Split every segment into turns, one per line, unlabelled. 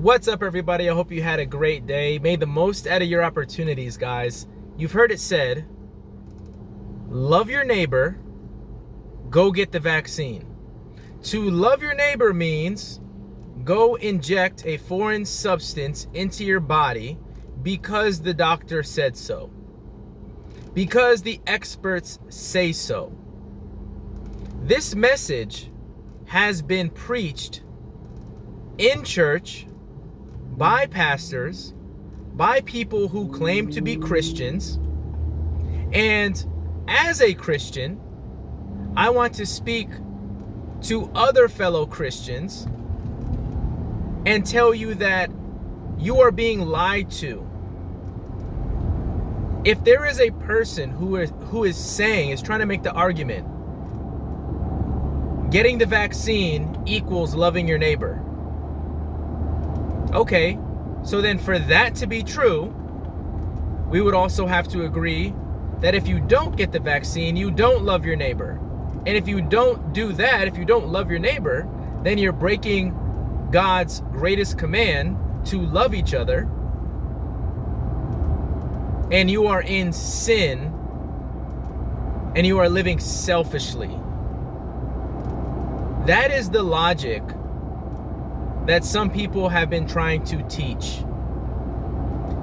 What's up, everybody? I hope you had a great day. Made the most out of your opportunities, guys. You've heard it said, love your neighbor, go get the vaccine. To love your neighbor means go inject a foreign substance into your body because the doctor said so. Because the experts say so. This message has been preached in church by pastors, by people who claim to be Christians. And as a Christian, I want to speak to other fellow Christians and tell you that you are being lied to. If there is a person who is trying to make the argument, getting the vaccine equals loving your neighbor. Okay, so then for that to be true, we would also have to agree that if you don't get the vaccine, you don't love your neighbor. And if you don't do that, if you don't love your neighbor, then you're breaking God's greatest command to love each other. And you are in sin, and you are living selfishly. That is the logic that some people have been trying to teach.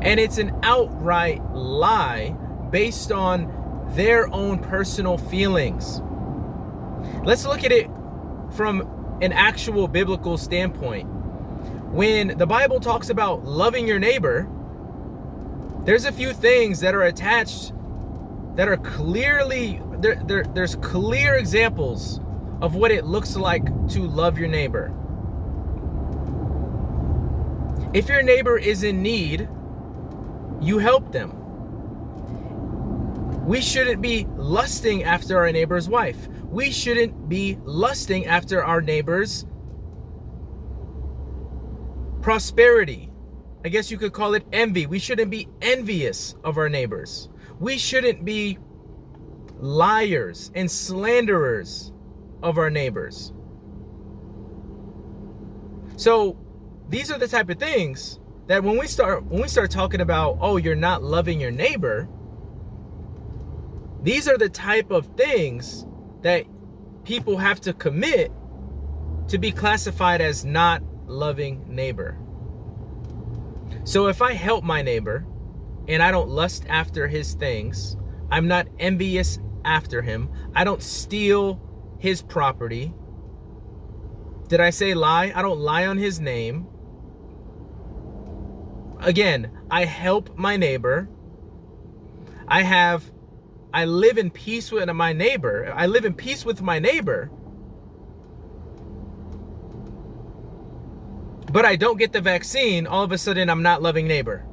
And it's an outright lie based on their own personal feelings. Let's look at it from an actual biblical standpoint. When the Bible talks about loving your neighbor, there's a few things that are attached that are clearly, there's clear examples of what it looks like to love your neighbor. If your neighbor is in need, you help them. We shouldn't be lusting after our neighbor's wife. We shouldn't be lusting after our neighbor's prosperity. I guess you could call it envy. We shouldn't be envious of our neighbors. We shouldn't be liars and slanderers of our neighbors. So these are the type of things that when we start talking about, oh, you're not loving your neighbor, these are the type of things that people have to commit to be classified as not loving neighbor. So if I help my neighbor and I don't lust after his things, I'm not envious after him, I don't steal his property. Did I say lie? I don't lie on his name. Again, I help my neighbor. I live in peace with my neighbor. I live in peace with my neighbor. But I don't get the vaccine, all of a sudden I'm not loving neighbor.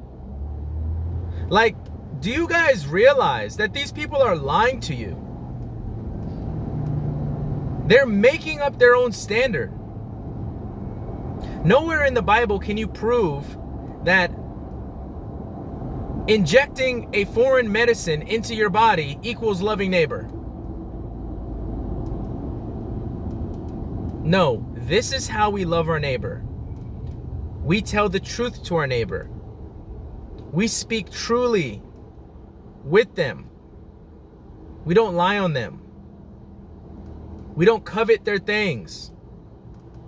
Like, do you guys realize that these people are lying to you? They're making up their own standard. Nowhere in the Bible can you prove that injecting a foreign medicine into your body equals loving neighbor. No, this is how we love our neighbor. We tell the truth to our neighbor. We speak truly with them. We don't lie on them. We don't covet their things.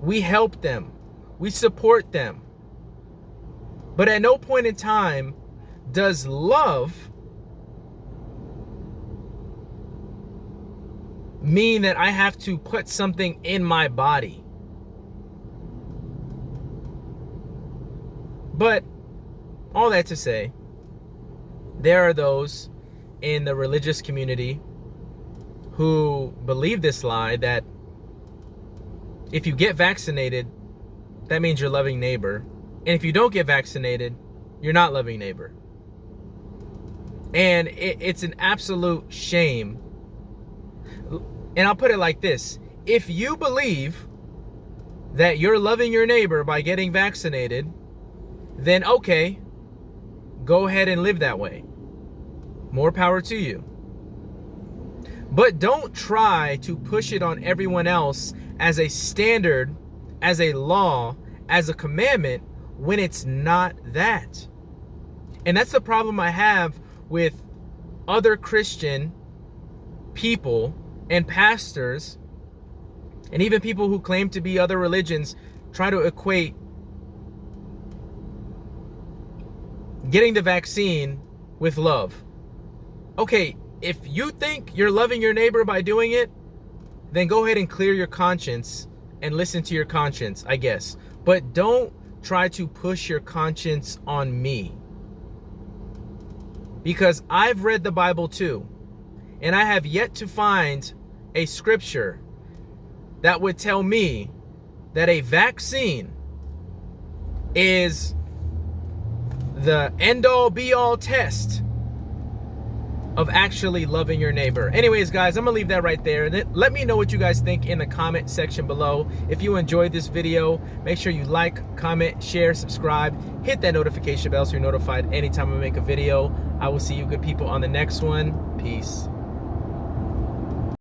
We help them. We support them. But at no point in time does love mean that I have to put something in my body. But all that to say, there are those in the religious community who believe this lie that if you get vaccinated, that means you're loving neighbor. And if you don't get vaccinated, you're not loving neighbor. And it's an absolute shame. And I'll put it like this. If you believe that you're loving your neighbor by getting vaccinated, then okay, go ahead and live that way. More power to you. But don't try to push it on everyone else as a standard, as a law, as a commandment, when it's not that. And that's the problem I have with other Christian people and pastors, and even people who claim to be other religions, try to equate getting the vaccine with love. Okay, if you think you're loving your neighbor by doing it, then go ahead and clear your conscience and listen to your conscience, I guess. But don't try to push your conscience on me. Because I've read the Bible too, and I have yet to find a scripture that would tell me that a vaccine is the end-all be-all test of actually loving your neighbor. Anyways, guys, I'm gonna leave that right there. And let me know what you guys think in the comment section below. If you enjoyed this video, make sure you like, comment, share, subscribe, hit that notification bell so you're notified anytime I make a video. I will see you good people on the next one. Peace.